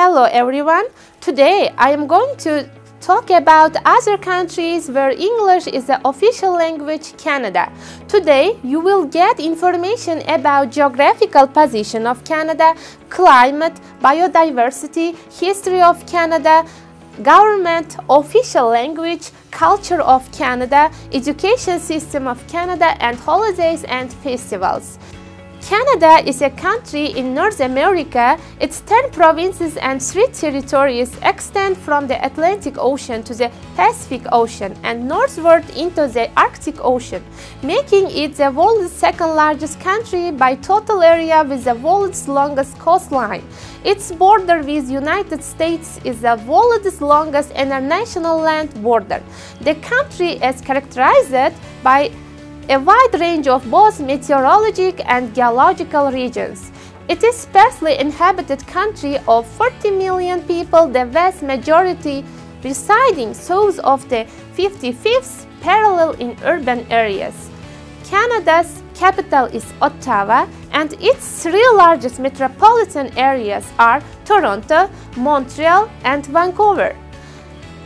Hello everyone, today I am going to talk about other countries where English is the official language, Canada. Today you will get information about geographical position of Canada, climate, biodiversity, history of Canada, government, official language, culture of Canada, education system of Canada, and holidays and festivals. Canada is a country in North America. Its 10 provinces and 3 territories extend from the Atlantic Ocean to the Pacific Ocean and northward into the Arctic Ocean, making it the world's second largest country by total area with the world's longest coastline. Its border with United States is the world's longest international land border. The country is characterized by a wide range of both meteorologic and geological regions. It is sparsely inhabited country of 40 million people, the vast majority residing south of the 55th parallel in urban areas. Canada's capital is Ottawa, and its 3 largest metropolitan areas are Toronto, Montreal, and Vancouver.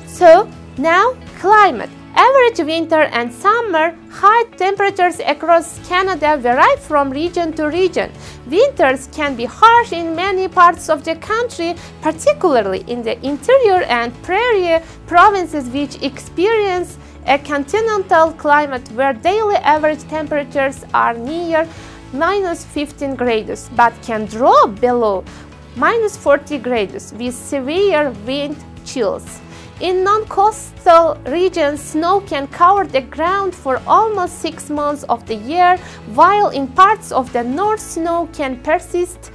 So, now climate. Average winter and summer high temperatures across Canada vary from region to region. Winters can be harsh in many parts of the country, particularly in the interior and prairie provinces which experience a continental climate where daily average temperatures are near -15 degrees but can drop below -40 degrees with severe wind chills. In non-coastal regions, snow can cover the ground for almost 6 months of the year, while in parts of the north, snow can persist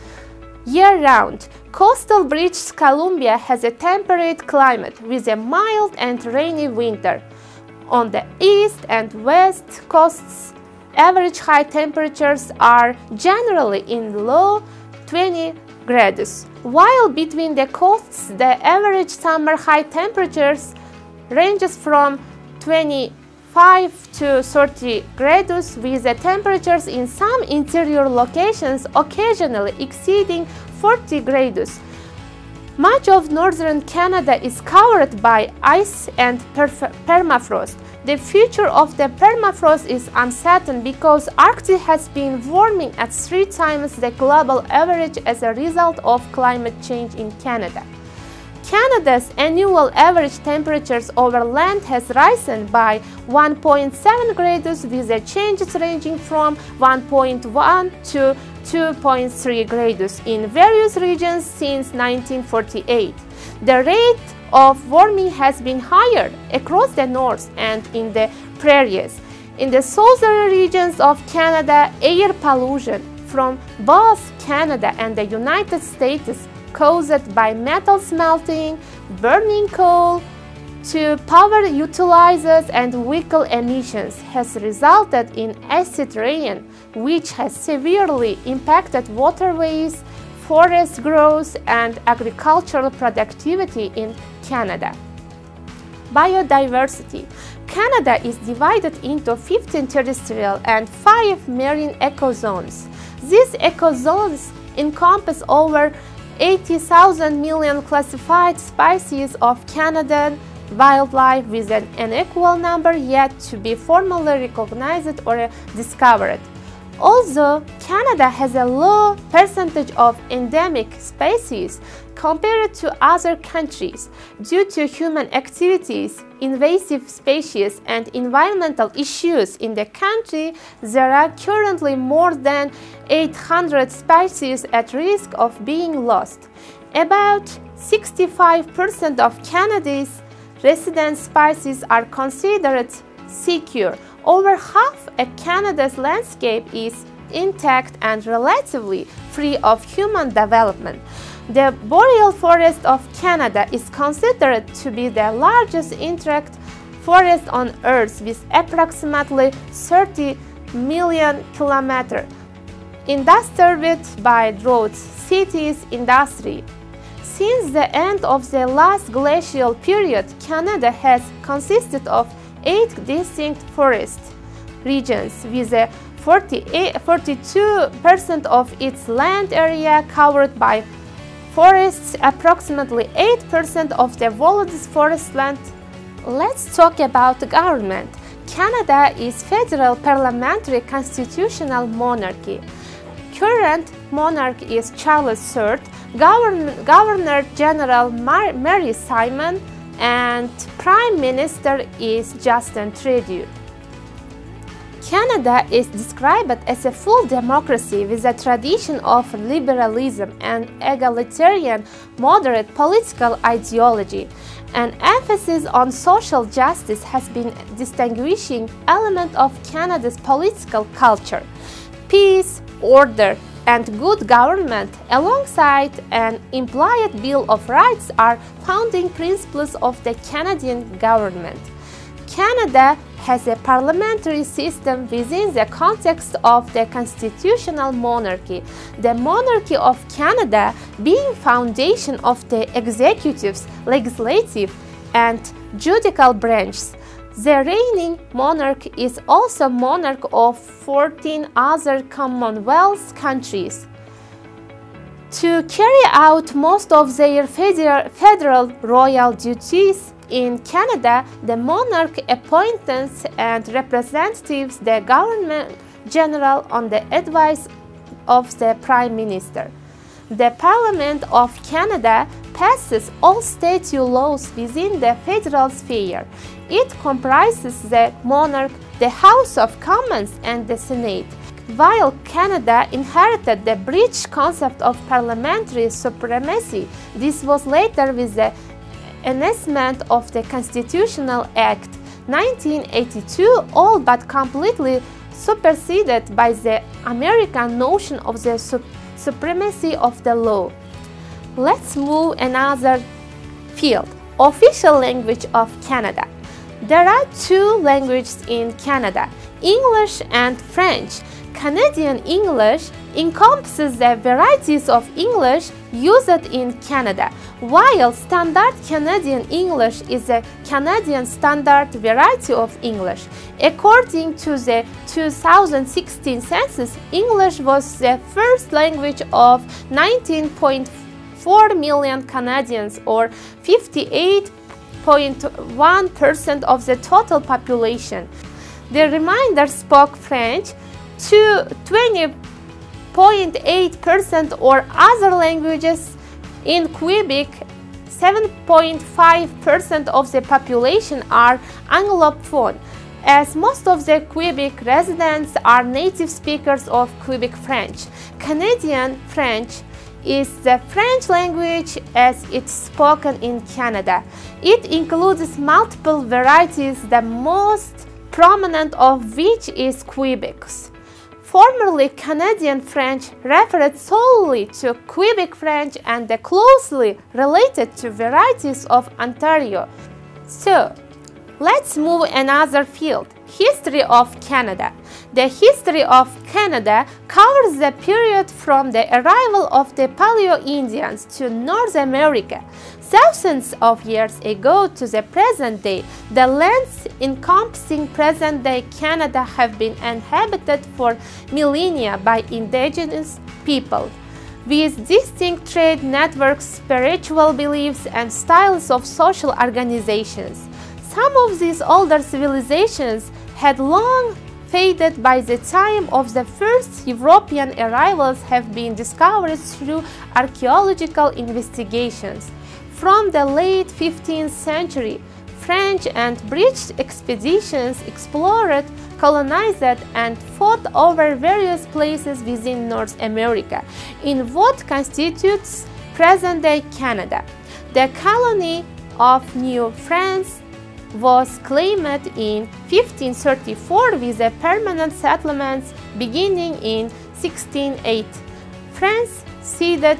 year-round. Coastal British Columbia has a temperate climate with a mild and rainy winter. On the east and west coasts, average high temperatures are generally in low 20 degrees, while between the coasts the average summer high temperatures ranges from 25 to 30 degrees, with the temperatures in some interior locations occasionally exceeding 40 degrees. Much of northern Canada is covered by ice and permafrost. The future of the permafrost is uncertain because Arctic has been warming at 3 times the global average as a result of climate change in Canada. Canada's annual average temperatures over land has risen by 1.7 degrees, with the changes ranging from 1.1 to 2.3 degrees in various regions since 1948. The rate of warming has been higher across the north and in the prairies. In the southern regions of Canada, air pollution from both Canada and the United States caused by metal smelting, burning coal to power utilizers and vehicle emissions has resulted in acid rain, which has severely impacted waterways, forest growth, and agricultural productivity in Canada. Biodiversity. Canada is divided into 15 terrestrial and 5 marine ecozones. These ecozones encompass over 80,000 million classified species of Canadian wildlife, with an unequal number yet to be formally recognized or discovered. Although Canada has a low percentage of endemic species compared to other countries, due to human activities, invasive species, and environmental issues in the country, there are currently more than 800 species at risk of being lost. About 65% of Canada's resident species are considered secure. Over half of Canada's landscape is intact and relatively free of human development. The boreal forest of Canada is considered to be the largest intact forest on Earth, with approximately 30 million kilometers, undisturbed by droughts, cities, industry. Since the end of the last glacial period, Canada has consisted of 8 distinct forest regions, with 42% of its land area covered by forests approximately 8% of the world's forest land. Let's talk about the government. Canada is federal parliamentary constitutional monarchy. Current monarch is Charles III, Governor General Mary Simon, and Prime Minister is Justin Trudeau. Canada is described as a full democracy with a tradition of liberalism and egalitarian moderate political ideology. An emphasis on social justice has been a distinguishing element of Canada's political culture. Peace, order, and good government, alongside an implied Bill of Rights, are founding principles of the Canadian government. Canada has a parliamentary system within the context of the constitutional monarchy, the monarchy of Canada being foundation of the executive, legislative, and judicial branches. The reigning monarch is also monarch of 14 other Commonwealth countries. To carry out most of their federal royal duties in Canada, the monarch appoints and represents the Governor General on the advice of the Prime Minister. The Parliament of Canada passes all statute laws within the federal sphere. It comprises the monarch, the House of Commons, and the Senate. While Canada inherited the British concept of parliamentary supremacy, this was later with the enactment of the Constitutional Act 1982 all but completely superseded by the American notion of the supremacy of the law. Let's move another field, official language of Canada. There are two languages in Canada, English and French. Canadian English encompasses the varieties of English used in Canada, while Standard Canadian English is a Canadian standard variety of English. According to the 2016 census, English was the first language of 19.4 million Canadians, or 58.1% of the total population. The remainder spoke French, to 20.8%, or other languages. In Quebec, 7.5% of the population are Anglophone, as most of the Quebec residents are native speakers of Quebec French. Canadian French is the French language as it's spoken in Canada. It includes multiple varieties, the most prominent of which is Quebec's. Formerly, Canadian French referred solely to Quebec French and closely related to varieties of Ontario. So, let's move another field, history of Canada. The history of Canada covers the period from the arrival of the Paleo-Indians to North America, thousands of years ago to the present day. The lands encompassing present-day Canada have been inhabited for millennia by indigenous people, with distinct trade networks, spiritual beliefs, and styles of social organizations. Some of these older civilizations had long faded by the time of the first European arrivals have been discovered through archaeological investigations. From the late 15th century, French and British expeditions explored, colonized, and fought over various places within North America, in what constitutes present-day Canada. The colony of New France was claimed in 1534 with a permanent settlements beginning in 1608. France ceded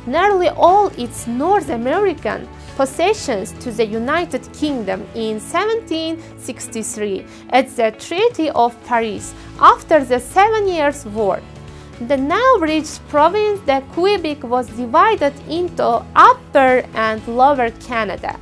nearly all its North American possessions to the United Kingdom in 1763 at the Treaty of Paris after the 7 Years' War. The now rich province, the Quebec, was divided into Upper and Lower Canada.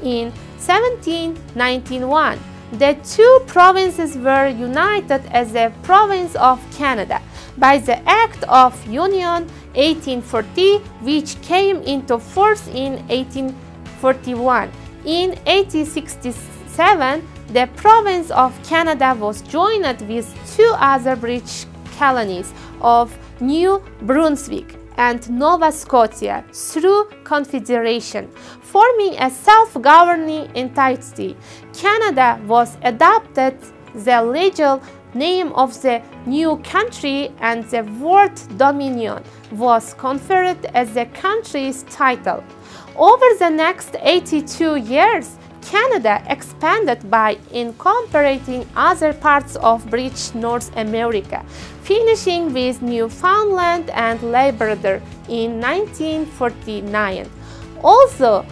In 1791, the two provinces were united as the Province of Canada. By the Act of Union, 1840, which came into force in 1841. In 1867, the province of Canada was joined with two other British colonies of New Brunswick and Nova Scotia through confederation, forming a self-governing entity. Canada was adopted the legal name of the new country, and the word Dominion was conferred as the country's title. Over the next 82 years, Canada expanded by incorporating other parts of British North America, finishing with Newfoundland and Labrador in 1949. Although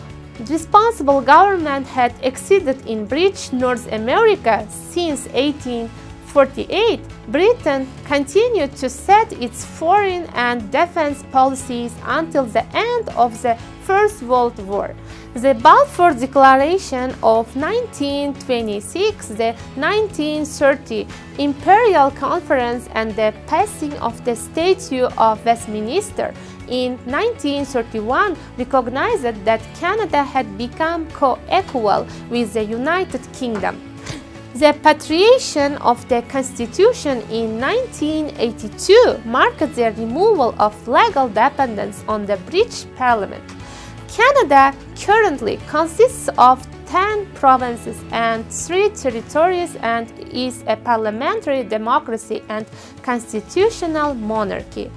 responsible government had existed in British North America since 1848, Britain continued to set its foreign and defense policies until the end of the First World War. The Balfour Declaration of 1926, the 1930 Imperial Conference, and the passing of the Statute of Westminster in 1931 recognized that Canada had become co-equal with the United Kingdom. The patriation of the Constitution in 1982 marked the removal of legal dependence on the British Parliament. Canada currently consists of 10 provinces and 3 territories and is a parliamentary democracy and constitutional monarchy.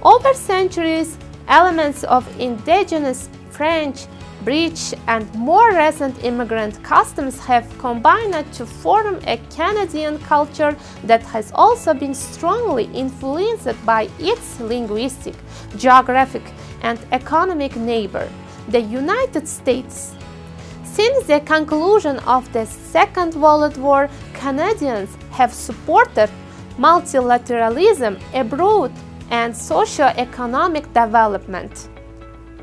Over centuries, elements of indigenous French, British, and more recent immigrant customs have combined to form a Canadian culture that has also been strongly influenced by its linguistic, geographic, and economic neighbor, the United States. Since the conclusion of the Second World War, Canadians have supported multilateralism abroad and socio-economic development.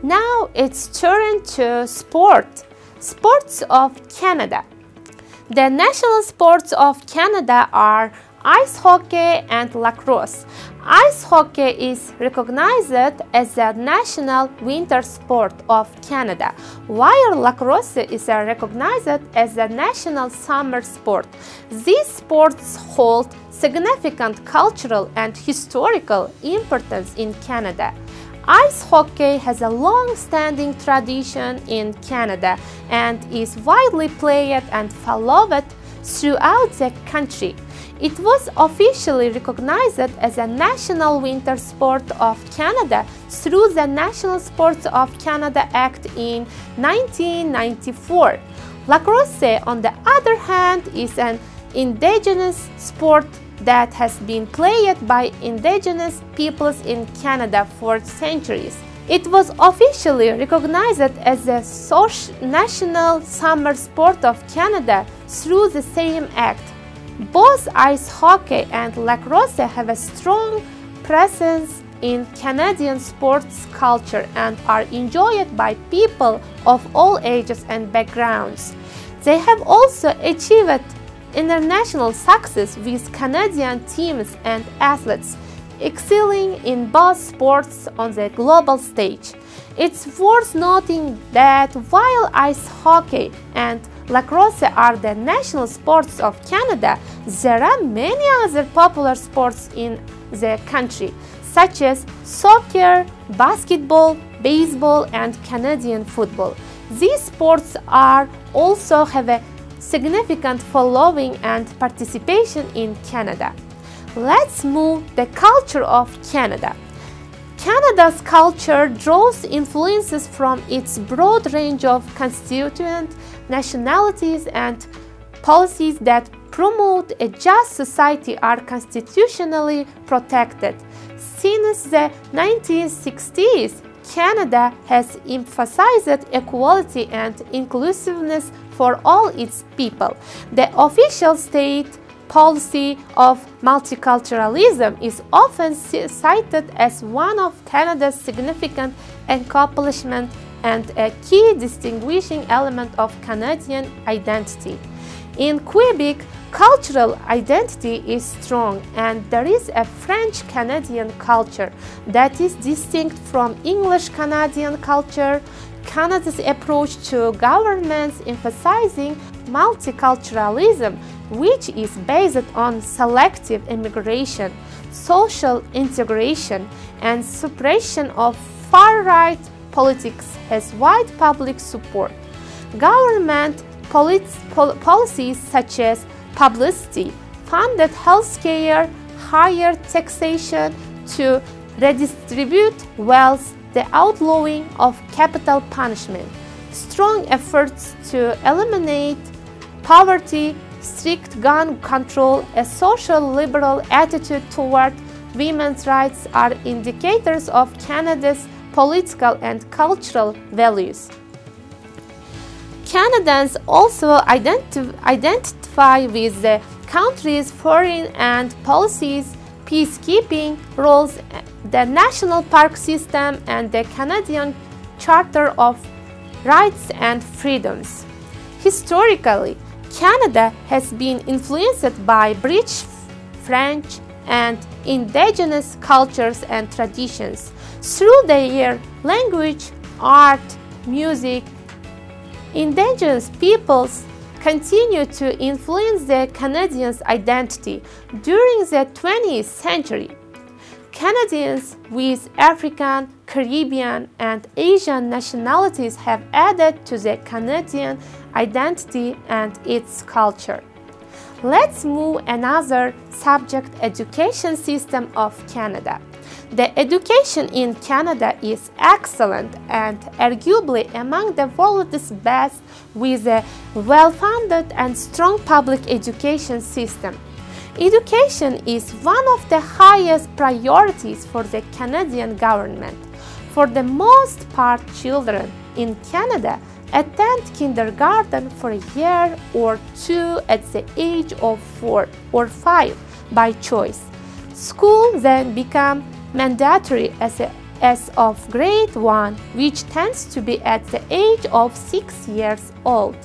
Now it's turn to sport. Sports of Canada. The national sports of Canada are ice hockey and lacrosse. Ice hockey is recognized as the national winter sport of Canada, while lacrosse is recognized as the national summer sport. These sports hold significant cultural and historical importance in Canada. Ice hockey has a long-standing tradition in Canada and is widely played and followed throughout the country. It was officially recognized as a national winter sport of Canada through the National Sports of Canada Act in 1994. Lacrosse, on the other hand, is an indigenous sport that has been played by indigenous peoples in Canada for centuries. It was officially recognized as the national summer sport of Canada through the same act. Both ice hockey and lacrosse have a strong presence in Canadian sports culture and are enjoyed by people of all ages and backgrounds. They have also achieved international success with Canadian teams and athletes, excelling in both sports on the global stage. It's worth noting that while ice hockey and lacrosse are the national sports of Canada, there are many other popular sports in the country, such as soccer, basketball, baseball, and Canadian football. These sports also have a significant following and participation in Canada. Let's move to the culture of Canada. Canada's culture draws influences from its broad range of constituent nationalities, and policies that promote a just society are constitutionally protected. Since the 1960s, Canada has emphasized equality and inclusiveness for all its people. The official state policy of multiculturalism is often cited as one of Canada's significant accomplishments and a key distinguishing element of Canadian identity. In Quebec, Cultural identity is strong, and there is a French-Canadian culture that is distinct from English-Canadian culture. Canada's approach to governance emphasizing multiculturalism, which is based on selective immigration, social integration, and suppression of far-right politics, has wide public support. Government policies such as publicity, funded healthcare, higher taxation to redistribute wealth, the outlawing of capital punishment, strong efforts to eliminate poverty, strict gun control, a social liberal attitude toward women's rights are indicators of Canada's political and cultural values. Canadians also identify with the country's foreign and policies, peacekeeping roles, the national park system, and the Canadian Charter of Rights and Freedoms. Historically, Canada has been influenced by British, French, and indigenous cultures and traditions. Through their language, art, music, indigenous peoples continue to influence the Canadians' identity. During the 20th century, Canadians with African, Caribbean, and Asian nationalities have added to the Canadian identity and its culture. Let's move another subject: education system of Canada. The education in Canada is excellent and arguably among the world's best, with a well-funded and strong public education system. Education is one of the highest priorities for the Canadian government. For the most part, children in Canada attend kindergarten for a year or two at the age of 4 or 5 by choice. School then becomes mandatory as of grade 1, which tends to be at the age of 6 years old.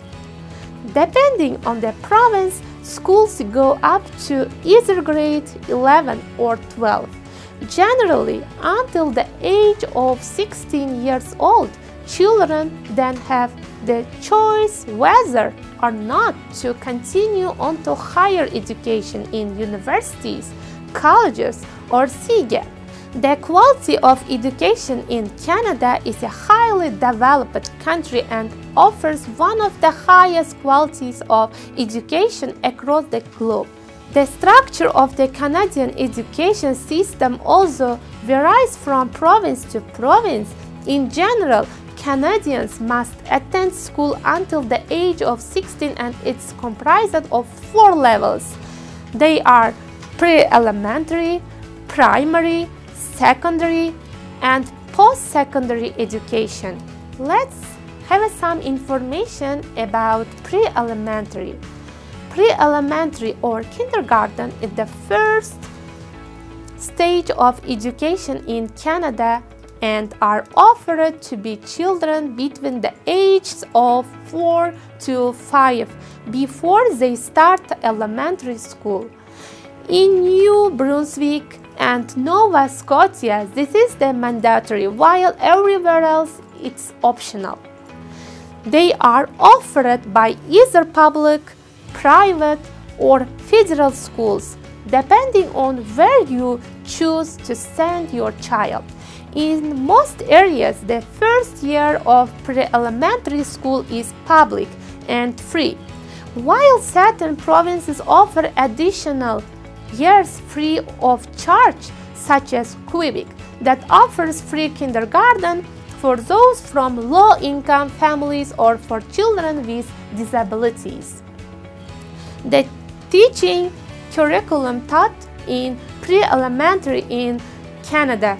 Depending on the province, schools go up to either grade 11 or 12. Generally, until the age of 16 years old, children then have the choice whether or not to continue on to higher education in universities, colleges, or CEGEP. The quality of education in Canada is a highly developed country and offers one of the highest qualities of education across the globe. The structure of the Canadian education system also varies from province to province. In general, Canadians must attend school until the age of 16, and it's comprised of 4 levels. They are pre-elementary, primary, secondary, and post-secondary education. Let's have some information about pre-elementary. Pre-elementary or kindergarten is the first stage of education in Canada and are offered to be children between the ages of 4 to 5 before they start elementary school. In New Brunswick and Nova Scotia, this is the mandatory, while everywhere else it's optional. They are offered by either public, private, or federal schools, depending on where you choose to send your child. In most areas, the first year of pre-elementary school is public and free, while certain provinces offer additional years free of charge, such as Quebec, that offers free kindergarten for those from low-income families or for children with disabilities. The teaching curriculum taught in pre-elementary in Canada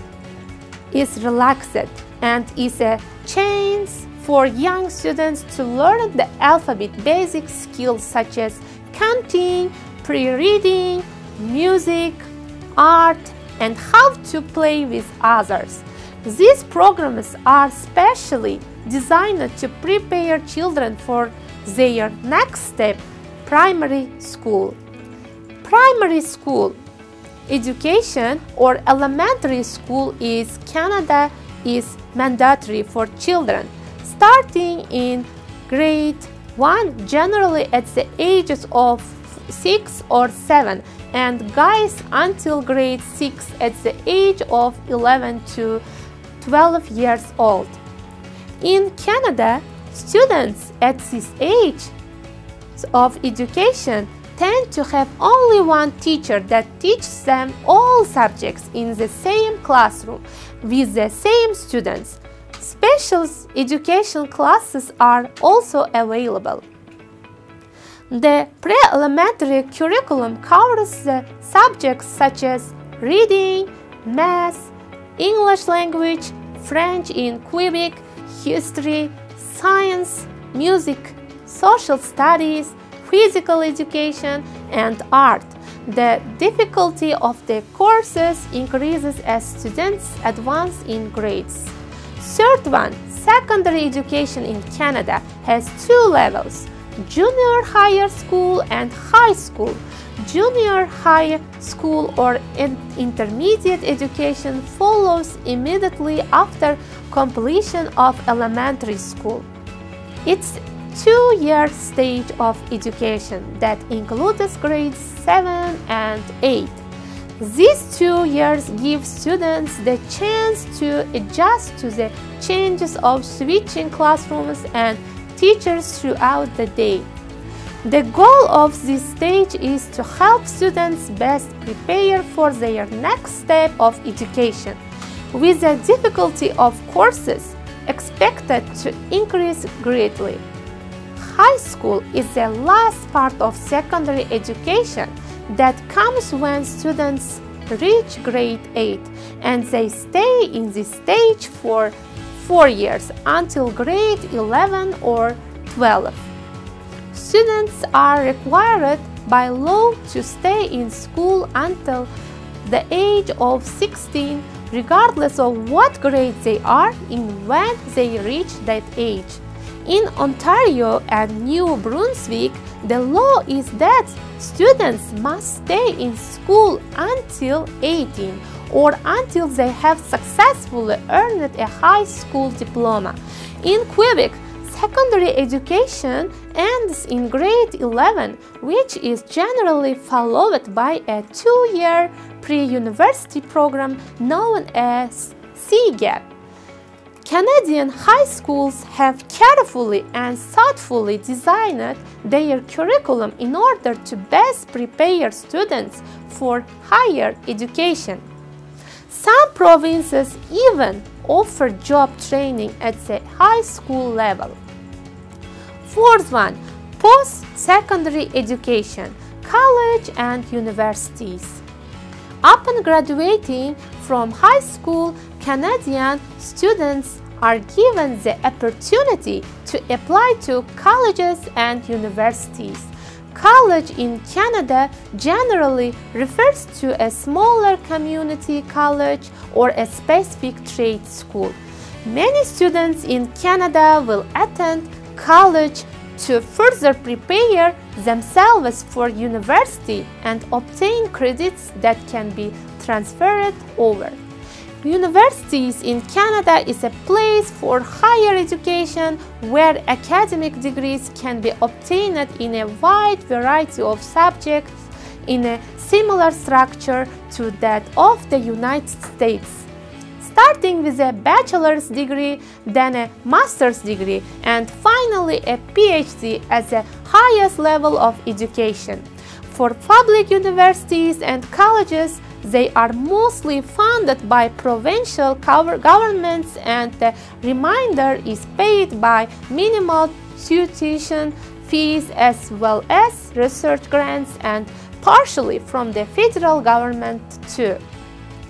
is relaxed and is a chance for young students to learn the alphabet basic skills such as counting, pre-reading, music, art, and how to play with others. These programs are specially designed to prepare children for their next step primary school. Primary school education or elementary school in Canada is mandatory for children starting in grade 1, generally at the ages of 6 or 7, and guys until grade 6 at the age of 11 to 12 years old. In Canada, students at this age of education tend to have only one teacher that teaches them all subjects in the same classroom with the same students. Special education classes are also available. The pre-elementary curriculum covers the subjects such as reading, math, English language, French in Quebec, history, science, music, social studies, physical education, and art. The difficulty of the courses increases as students advance in grades. Third one, secondary education in Canada has two levels: junior higher school and high school. Junior high school or intermediate education follows immediately after completion of elementary school. It's a 2-year stage of education that includes grades 7 and 8. These 2 years give students the chance to adjust to the changes of switching classrooms and teachers throughout the day. The goal of this stage is to help students best prepare for their next step of education, with the difficulty of courses expected to increase greatly. High school is the last part of secondary education that comes when students reach grade 8, and they stay in this stage for 4 years until grade 11 or 12. Students are required by law to stay in school until the age of 16, regardless of what grade they are in when they reach that age. In Ontario and New Brunswick, the law is that students must stay in school until 18 or until they have successfully earned a high school diploma. In Quebec, secondary education ends in grade 11, which is generally followed by a 2-year pre-university program known as CGAP. Canadian high schools have carefully and thoughtfully designed their curriculum in order to best prepare students for higher education. Some provinces even offer job training at the high school level. Fourth one, post-secondary education, college and universities. Upon graduating from high school, Canadian students are given the opportunity to apply to colleges and universities. College in Canada generally refers to a smaller community college or a specific trade school. Many students in Canada will attend college to further prepare themselves for university and obtain credits that can be transferred over. Universities in Canada is a place for higher education where academic degrees can be obtained in a wide variety of subjects in a similar structure to that of the United States, starting with a bachelor's degree, then a master's degree, and finally a PhD as the highest level of education. For public universities and colleges, they are mostly funded by provincial governments, and the remainder is paid by minimal tuition fees as well as research grants and partially from the federal government too.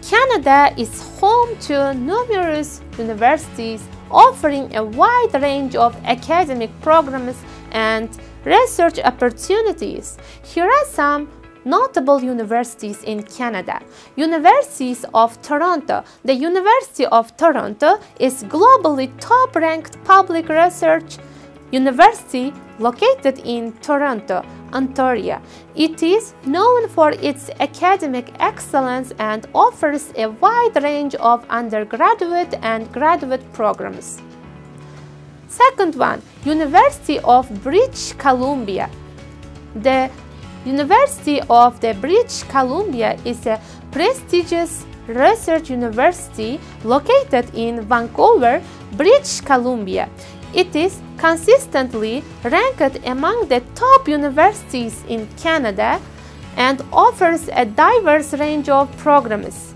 Canada is home to numerous universities offering a wide range of academic programs and research opportunities. Here are some notable universities in Canada. Universities of Toronto. The University of Toronto is globally top-ranked public research university located in Toronto, Ontario. It is known for its academic excellence and offers a wide range of undergraduate and graduate programs. Second one, University of British Columbia. The University of the British Columbia is a prestigious research university located in Vancouver, British Columbia. It is consistently ranked among the top universities in Canada and offers a diverse range of programs.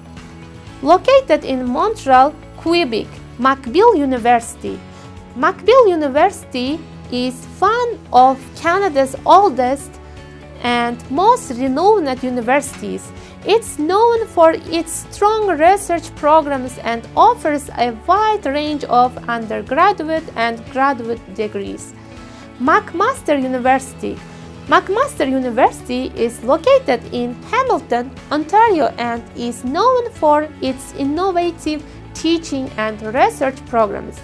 Located in Montreal, Quebec, McGill University. McGill University is one of Canada's oldest and most renowned universities. It's known for its strong research programs and offers a wide range of undergraduate and graduate degrees. McMaster University. McMaster University is located in Hamilton, Ontario, and is known for its innovative teaching and research programs.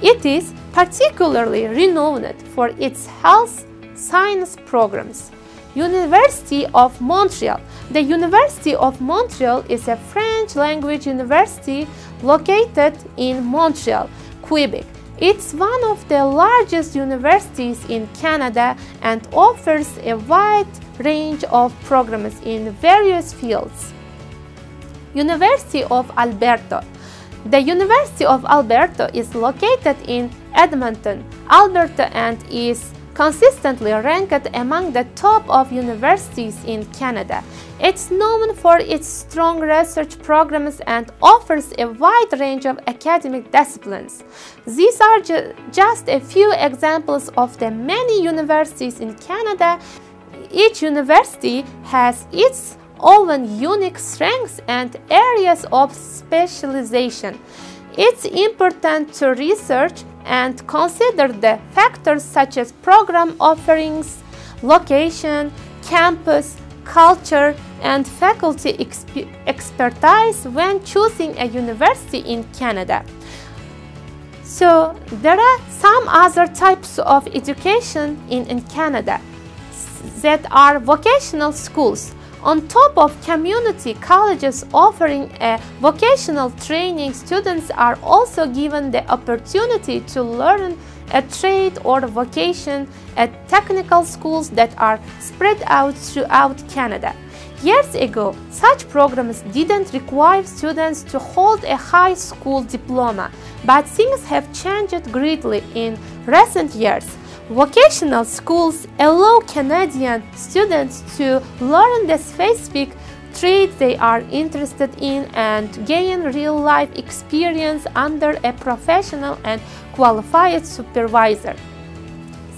It is particularly renowned for its health science programs. University of Montreal. The University of Montreal is a French language university located in Montreal, Quebec. It's one of the largest universities in Canada and offers a wide range of programs in various fields. University of Alberta. The University of Alberta is located in Edmonton, Alberta, and is consistently ranked among the top of universities in Canada. It's known for its strong research programs and offers a wide range of academic disciplines. These are just a few examples of the many universities in Canada. Each university has its own unique strengths and areas of specialization. It's important to research and consider the factors such as program offerings, location, campus, culture, and faculty expertise when choosing a university in Canada. So there are some other types of education in Canada that are vocational schools. On top of community colleges offering a vocational training, students are also given the opportunity to learn a trade or vocation at technical schools that are spread out throughout Canada. Years ago, such programs didn't require students to hold a high school diploma, but things have changed greatly in recent years. Vocational schools allow Canadian students to learn the specific trade they are interested in and gain real-life experience under a professional and qualified supervisor.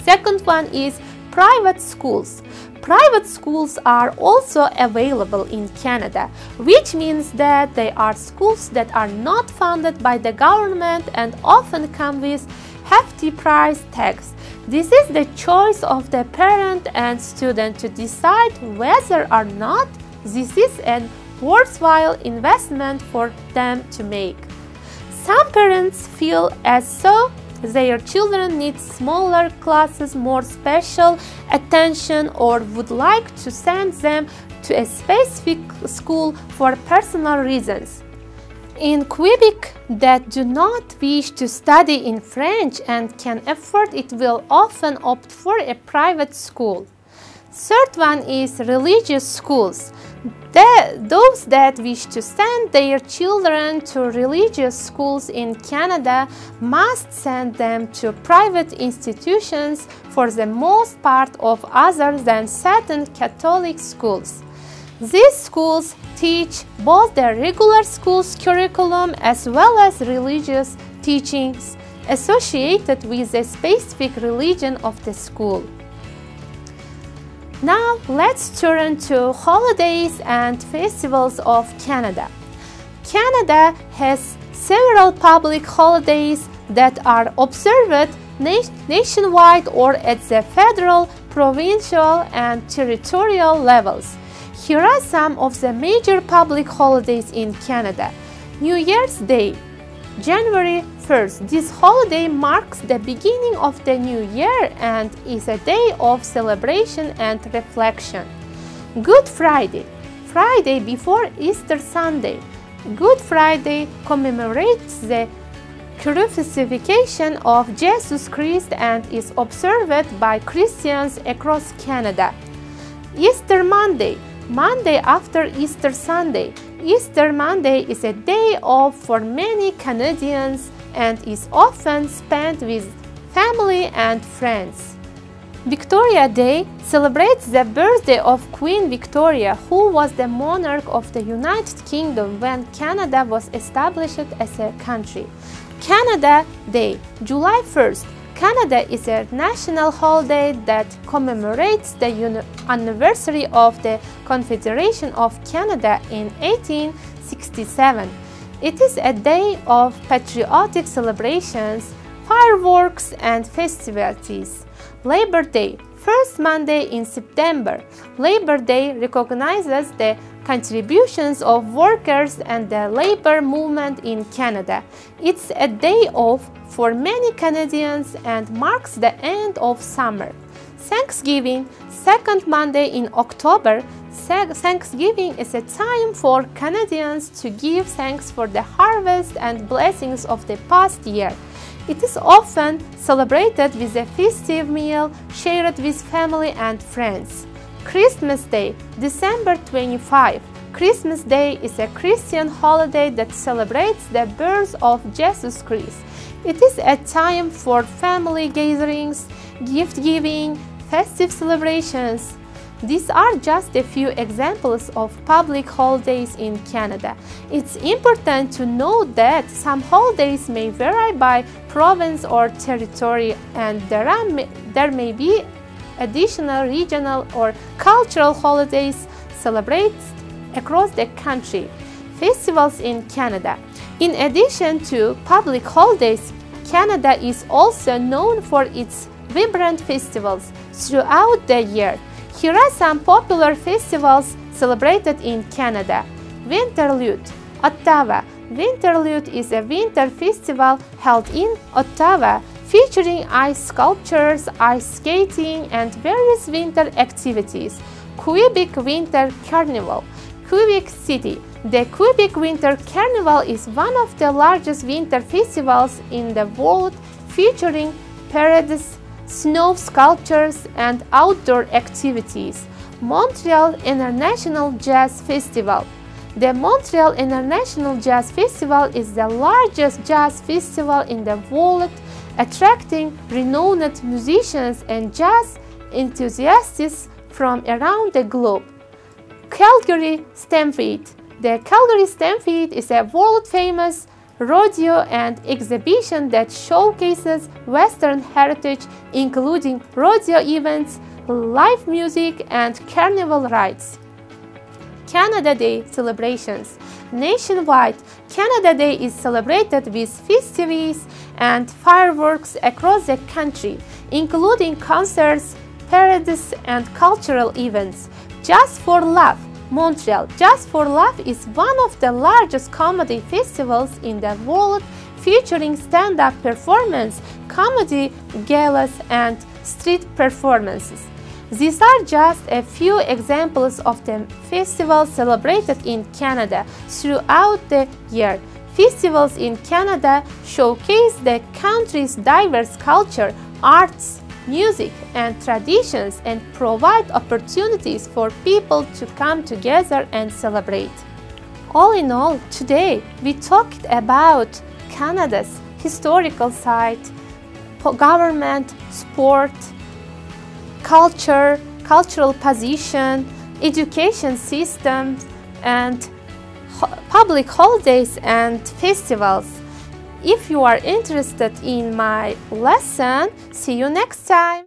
Second one is private schools. Private schools are also available in Canada, which means that they are schools that are not funded by the government and often come with hefty price tags. This is the choice of the parent and student to decide whether or not this is a worthwhile investment for them to make. Some parents feel as though their children need smaller classes, more special attention, or would like to send them to a specific school for personal reasons. In Quebec, that do not wish to study in French and can afford it will often opt for a private school. Third one is religious schools. Those that wish to send their children to religious schools in Canada must send them to private institutions for the most part of other than certain Catholic schools. These schools teach both the regular school's curriculum as well as religious teachings associated with the specific religion of the school. Now let's turn to holidays and festivals of Canada. Canada has several public holidays that are observed nationwide or at the federal, provincial, and territorial levels. Here are some of the major public holidays in Canada. New Year's Day, January 1st. This holiday marks the beginning of the new year and is a day of celebration and reflection. Good Friday. Friday before Easter Sunday. Good Friday commemorates the crucifixion of Jesus Christ and is observed by Christians across Canada. Easter Monday. Monday after Easter Sunday. Easter Monday is a day off for many Canadians and is often spent with family and friends. Victoria Day celebrates the birthday of Queen Victoria, who was the monarch of the United Kingdom when Canada was established as a country. Canada Day, July 1st. Canada is a national holiday that commemorates the anniversary of the Confederation of Canada in 1867. It is a day of patriotic celebrations, fireworks, and festivities. Labor Day, first Monday in September. Labor Day recognizes the contributions of workers and the labor movement in Canada. It's a day off for many Canadians and marks the end of summer. Thanksgiving, second Monday in October. Thanksgiving is a time for Canadians to give thanks for the harvest and blessings of the past year. It is often celebrated with a festive meal shared with family and friends. Christmas Day, December 25. Christmas Day is a Christian holiday that celebrates the birth of Jesus Christ. It is a time for family gatherings, gift-giving, festive celebrations. These are just a few examples of public holidays in Canada. It's important to note that some holidays may vary by province or territory, and there may be additional regional or cultural holidays celebrated across the country. Festivals in Canada. In addition to public holidays, Canada is also known for its vibrant festivals throughout the year. Here are some popular festivals celebrated in Canada. Winterlude, Ottawa. Winterlude is a winter festival held in Ottawa featuring ice sculptures, ice skating, and various winter activities. Quebec Winter Carnival, Quebec City. The Quebec Winter Carnival is one of the largest winter festivals in the world, featuring parades, snow sculptures, and outdoor activities. Montreal International Jazz Festival. The Montreal International Jazz Festival is the largest jazz festival in the world, attracting renowned musicians and jazz enthusiasts from around the globe. Calgary Stampede. The Calgary Stampede is a world-famous rodeo and exhibition that showcases Western heritage, including rodeo events, live music, and carnival rides. Canada Day celebrations. Nationwide, Canada Day is celebrated with festivities and fireworks across the country, including concerts, parades, and cultural events. Just for Love, Montreal. Just for Love is one of the largest comedy festivals in the world, featuring stand-up performance, comedy galas, and street performances. These are just a few examples of the festivals celebrated in Canada throughout the year. Festivals in Canada showcase the country's diverse culture, arts, music, and traditions, and provide opportunities for people to come together and celebrate. All in all, today we talked about Canada's historical site, government, sport, culture, cultural position, education systems, and public holidays and festivals. If you are interested in my lesson, see you next time.